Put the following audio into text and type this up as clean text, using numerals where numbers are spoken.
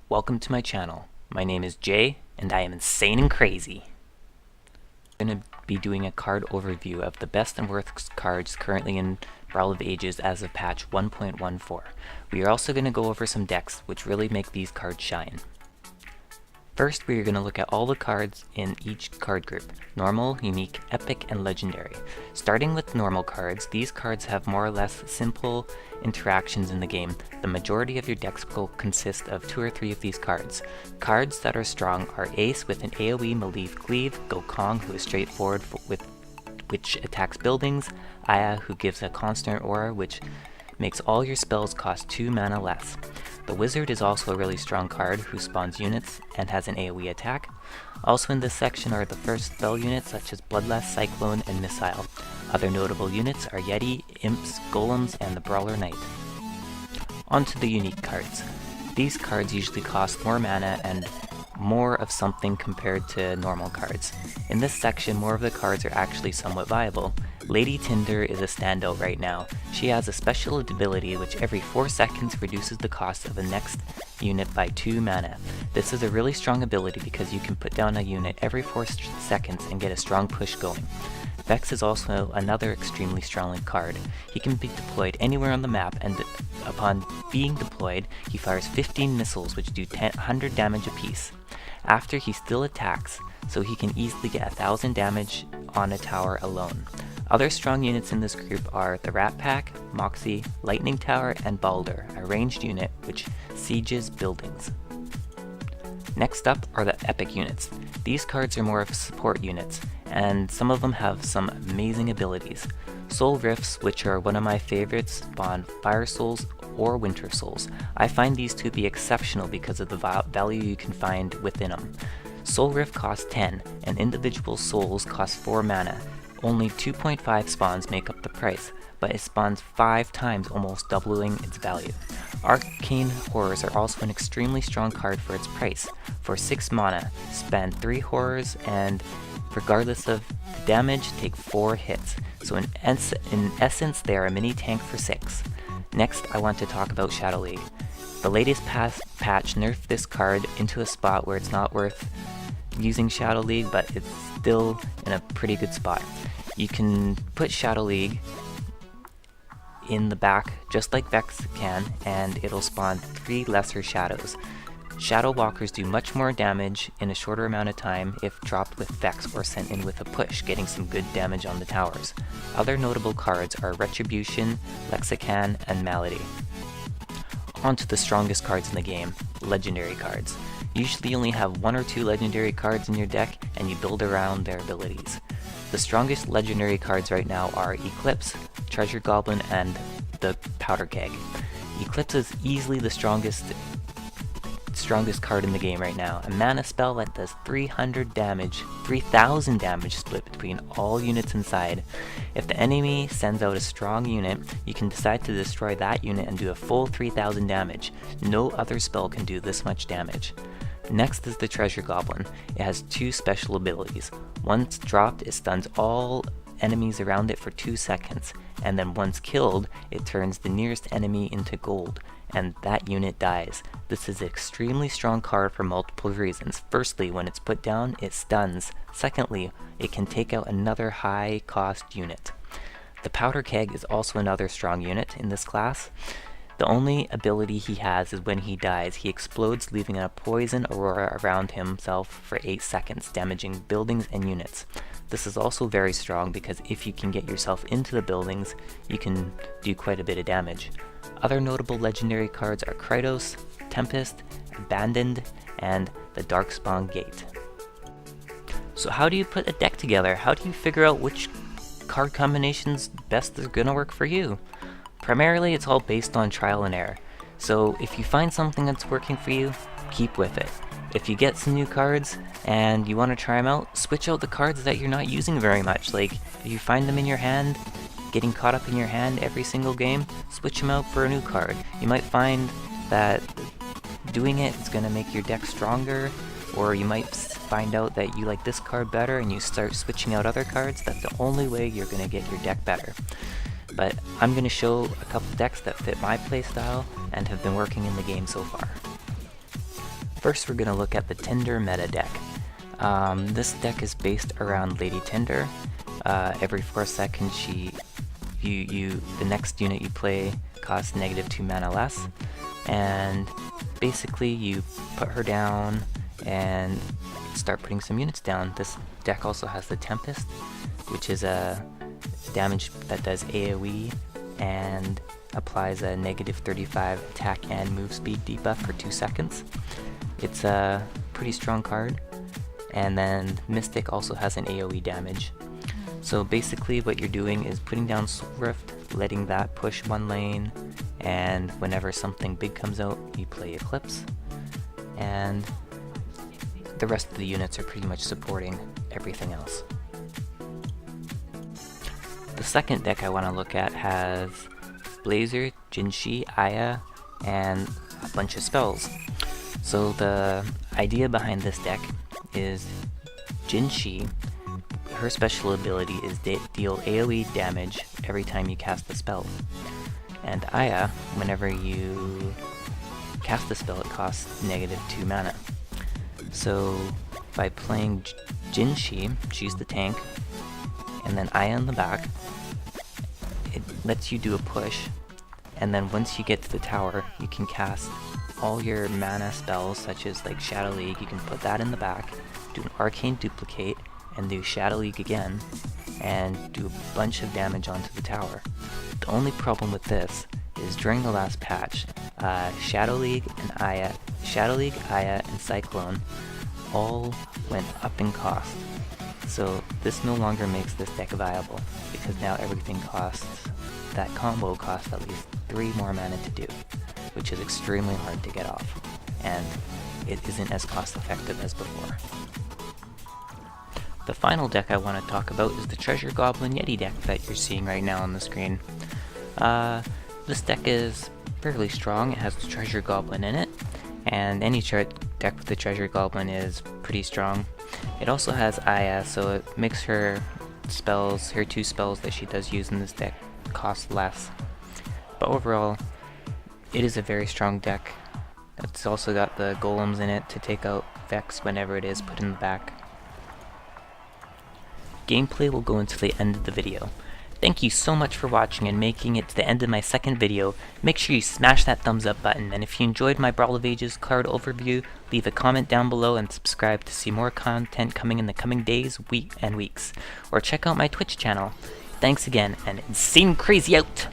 Welcome to my channel. My name is Jay, and I am insane and crazy. I'm going to be doing a card overview of the best and worst cards currently in Brawl of Ages as of patch 1.14. We are also going to go over some decks which really make these cards shine. First, we are going to look at all the cards in each card group: normal, unique, epic, and legendary. Starting with normal cards, these cards have more or less simple interactions in the game. The majority of your decks will consist of 2 or 3 of these cards. Cards that are strong are Ace with an AoE melee cleave, Gokong who is straightforward which attacks buildings, Aya who gives a constant aura which makes all your spells cost 2 mana less. The Wizard is also a really strong card who spawns units and has an AoE attack. Also in this section are the first spell units such as Bloodlust, Cyclone, and Missile. Other notable units are Yeti, Imps, Golems, and the Brawler Knight. On to the unique cards. These cards usually cost more mana and more of something compared to normal cards. In this section, more of the cards are actually somewhat viable. Lady Tinder is a standout right now. She has a special ability which every 4 seconds reduces the cost of the next unit by 2 mana. This is a really strong ability because you can put down a unit every 4 seconds and get a strong push going. Vex is also another extremely strong card. He can be deployed anywhere on the map, and upon being deployed, he fires 15 missiles which do 100 damage apiece. After, he still attacks, so he can easily get 1000 damage on a tower alone. Other strong units in this group are the Rat Pack, Moxie, Lightning Tower, and Baldur, a ranged unit which sieges buildings. Next up are the epic units. These cards are more of support units, and some of them have some amazing abilities. Soul Rifts, which are one of my favorites, spawn Fire Souls or Winter Souls. I find these to be exceptional because of the value you can find within them. Soul Rift costs 10, and individual souls cost 4 mana. Only 2.5 spawns make up the price, but it spawns 5 times, almost doubling its value. Arcane Horrors are also an extremely strong card for its price. For 6 mana, spend 3 horrors and, regardless of damage, take 4 hits. So in essence, they are a mini tank for 6. Next, I want to talk about Shadow League. The latest patch nerfed this card into a spot where it's not worth using Shadow League, but it's still in a pretty good spot. You can put Shadow League in the back just like Vex can, and it'll spawn 3 lesser shadows. Shadow Walkers do much more damage in a shorter amount of time if dropped with Vex or sent in with a push, getting some good damage on the towers. Other notable cards are Retribution, Lexican, and Malady. On to the strongest cards in the game, legendary cards. Usually you only have 1 or 2 legendary cards in your deck, and you build around their abilities. The strongest legendary cards right now are Eclipse, Treasure Goblin, and the Powder Keg. Eclipse is easily the strongest card in the game right now. A mana spell that does 300 damage, 3000 damage split between all units inside. If the enemy sends out a strong unit, you can decide to destroy that unit and do a full 3000 damage. No other spell can do this much damage. Next is the Treasure Goblin. It has 2 special abilities. Once dropped, it stuns all enemies around it for 2 seconds, and then once killed, it turns the nearest enemy into gold, and that unit dies. This is an extremely strong card for multiple reasons. Firstly, when it's put down, it stuns. Secondly, it can take out another high cost unit. The Powder Keg is also another strong unit in this class. The only ability he has is when he dies, he explodes, leaving a poison aurora around himself for 8 seconds, damaging buildings and units. This is also very strong because if you can get yourself into the buildings, you can do quite a bit of damage. Other notable legendary cards are Krytos, Tempest, Abandoned, and the Darkspawn Gate. So how do you put a deck together? How do you figure out which card combinations best is gonna work for you? Primarily, it's all based on trial and error. So if you find something that's working for you, keep with it. If you get some new cards and you want to try them out, switch out the cards that you're not using very much. Like, if you find them in your hand, getting caught up in your hand every single game, switch them out for a new card. You might find that doing it is going to make your deck stronger, or you might find out that you like this card better and you start switching out other cards. That's the only way you're going to get your deck better. But I'm going to show a couple decks that fit my playstyle and have been working in the game so far. First, we're going to look at the Tinder meta deck. This deck is based around Lady Tinder. Every 4 seconds, the next unit you play costs -2 mana less, and basically you put her down and start putting some units down. This deck also has the Tempest, which is a damage that does AoE and applies a -35 attack and move speed debuff for 2 seconds. It's a pretty strong card. And then Mystic also has an AoE damage. So basically what you're doing is putting down Soul Rift, letting that push one lane, and whenever something big comes out, you play Eclipse. And the rest of the units are pretty much supporting everything else. The second deck I want to look at has Blazer, Jinshi, Aya, and a bunch of spells. So the idea behind this deck is Jinshi, her special ability is deal AoE damage every time you cast a spell. And Aya, whenever you cast a spell, it costs -2 mana. So by playing Jinshi, she's the tank, and then Aya in the back, it lets you do a push, and then once you get to the tower, you can cast all your mana spells, such as like Shadow League. You can put that in the back, do an Arcane Duplicate, and do Shadow League again, and do a bunch of damage onto the tower. The only problem with this is during the last patch, Shadow League, Aya, and Cyclone all went up in cost. So this no longer makes this deck viable, because now everything costs, that combo costs at least 3 more mana to do, which is extremely hard to get off, and it isn't as cost effective as before. The final deck I want to talk about is the Treasure Goblin Yeti deck that you're seeing right now on the screen. This deck is fairly strong. It has the Treasure Goblin in it, and any deck with the Treasure Goblin is pretty strong. It also has Aya, so it makes her spells, her 2 spells that she does use in this deck, cost less. But overall, it is a very strong deck. It's also got the golems in it to take out Vex whenever it is put in the back. Gameplay will go until the end of the video. Thank you so much for watching and making it to the end of my second video. Make sure you smash that thumbs up button, and if you enjoyed my Brawl of Ages card overview, leave a comment down below and subscribe to see more content coming in the coming days, weeks, or check out my Twitch channel. Thanks again, and InsaneNcrazY out!